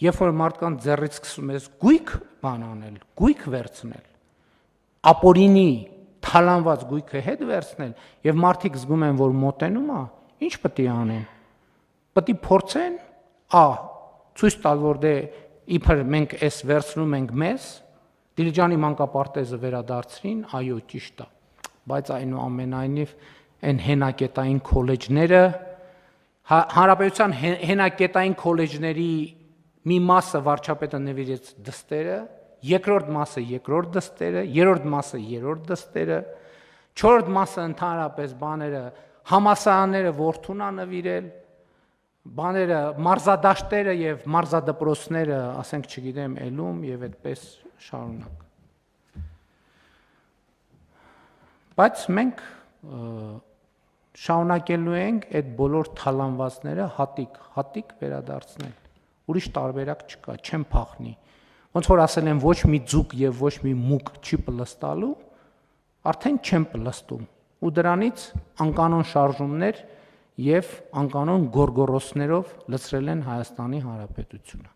Երբ որ մարդկանց ձեռից սկսում ես գույք բան անել, գույք վերցնել, ապորինի թալանված գույքը հետ վերցնել, եւ մարդիկ զգում են, որ մոտենում է, ինչ պետք է անեն։ Պետք է փորձեն, ցույց տալ, որ դե իբր մենք էս վերցնում ենք մեզ, Դիլիջանի մանկապարտեզը վերադարձրին, այո, ճիշտ է, բայց այնուամենայնիվ այն հենակետային քոլեջները, հանրապետության հենակետային քոլեջների մի մասը վարչապետը նվիրեց դստերը, երկրորդ մասը երկրորդ դստերը, երրորդ մասը երրորդ դստերը, չորրորդ մասը ընդհանրապես բաները, համալսարանները որդուն է նվիրել, բաները, մարզադաշտերը եւ մարզադպրոցները, ասենք, չգիտեմ, ելում եւ այդպես շարունակ։ Բայց մենք շարունակելու ենք այդ բոլոր թալանվածները հատիկ վերադարձնել։ Ուրիշ տարբերակ չկա, չեմ փախնի։ Ոնց որ ասել են, ոչ մի ձուկ եւ ոչ մի մուկ չի պլստալու, արդեն չեմ պլստում։ Ու դրանից անկանոն շարժումներ եւ անկանոն գորգորոսներով լցրել են Հայաստանի Հանրապետությունը։